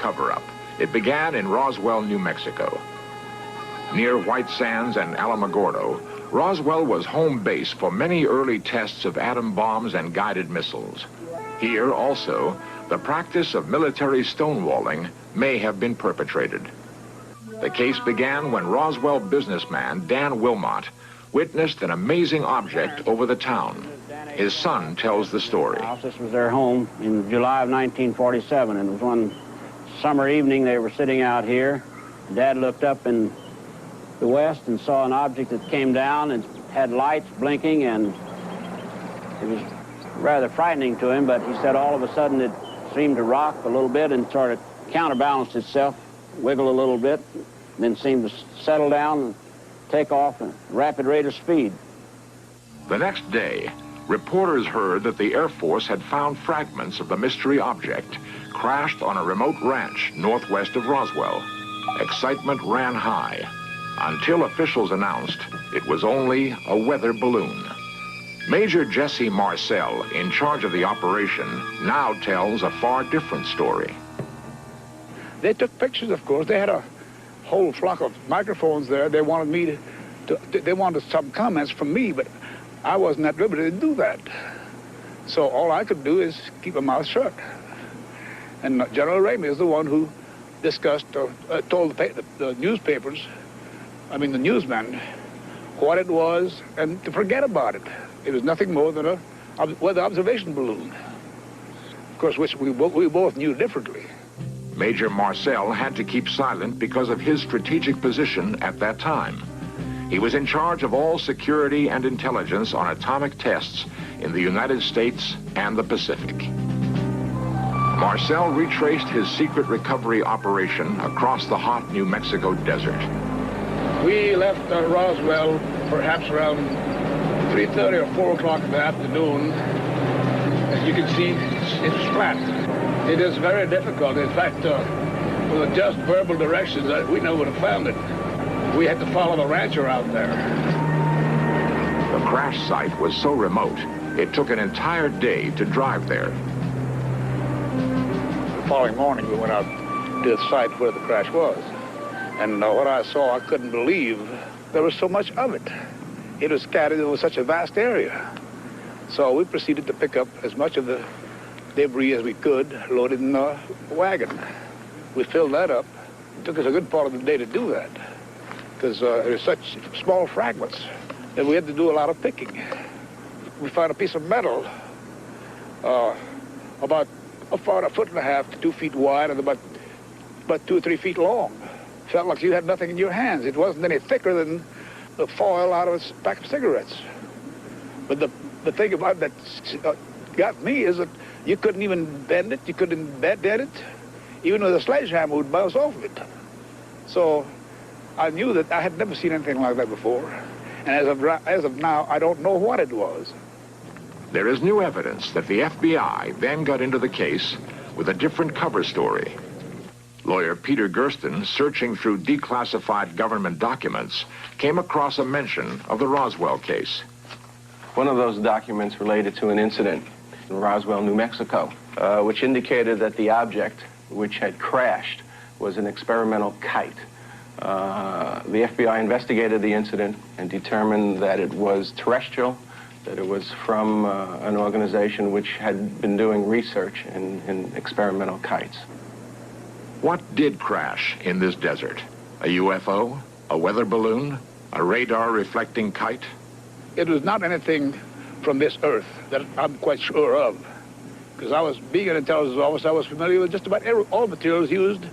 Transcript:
cover-up. It began in Roswell, New Mexico. Near White Sands and Alamogordo, Roswell was home base for many early tests of atom bombs and guided missiles. Here, also, the practice of military stonewalling may have been perpetrated. The case began when Roswell businessman Dan Wilmot witnessed an amazing object over the town. His son tells the story. This was their home in July of 1947, and it was one summer evening. They were sitting out here. Dad looked up in the west and saw an object that came down and had lights blinking, and it was rather frightening to him, but he said all of a sudden it seemed to rock a little bit and sort of counterbalanced itself, wiggle a little bit, then seemed to settle down and take off at a rapid rate of speed. The next day, reporters heard that the Air Force had found fragments of the mystery object crashed on a remote ranch northwest of Roswell. Excitement ran high until officials announced it was only a weather balloon. Major Jesse Marcel, in charge of the operation, now tells a far different story. They took pictures, of course. They had a whole flock of microphones there. They wanted me they wanted some comments from me, but I wasn't at liberty to do that. So all I could do is keep my mouth shut. And General Ramey is the one who discussed, told the newspapers, the newsmen, what it was and to forget about it. It was nothing more than a weather observation balloon, of course, which we both knew differently. Major Marcel had to keep silent because of his strategic position at that time. He was in charge of all security and intelligence on atomic tests in the United States and the Pacific. Marcel retraced his secret recovery operation across the hot New Mexico desert. We left Roswell perhaps around 3:30 or 4 o'clock in the afternoon. As you can see, it's flat. It is very difficult. In fact, with just verbal directions, we never would have found it. We had to follow the rancher out there. The crash site was so remote, it took an entire day to drive there. The following morning, we went out to the site where the crash was. And what I saw, I couldn't believe there was so much of it. It was scattered over such a vast area. So we proceeded to pick up as much of the debris as we could, loaded in a wagon. We filled that up. It took us a good part of the day to do that, because there were such small fragments that we had to do a lot of picking. We found a piece of metal about a 1.5 to 2 feet wide and about 2 or 3 feet long. Felt like you had nothing in your hands. It wasn't any thicker than the foil out of a pack of cigarettes. But the thing about that got me is that you couldn't even bend it, you couldn't dent it. Even with a sledgehammer would bounce off of it. So I knew that I had never seen anything like that before. And as of now, I don't know what it was. There is new evidence that the FBI then got into the case with a different cover story. Lawyer Peter Gersten, searching through declassified government documents, came across a mention of the Roswell case. One of those documents related to an incident in Roswell, New Mexico, which indicated that the object which had crashed was an experimental kite. The FBI investigated the incident and determined that it was terrestrial, that it was from an organization which had been doing research in experimental kites. What did crash in this desert? A UFO? A weather balloon? A radar-reflecting kite? It was not anything from this earth that I'm quite sure of, because being an intelligence officer, I was familiar with just about all materials used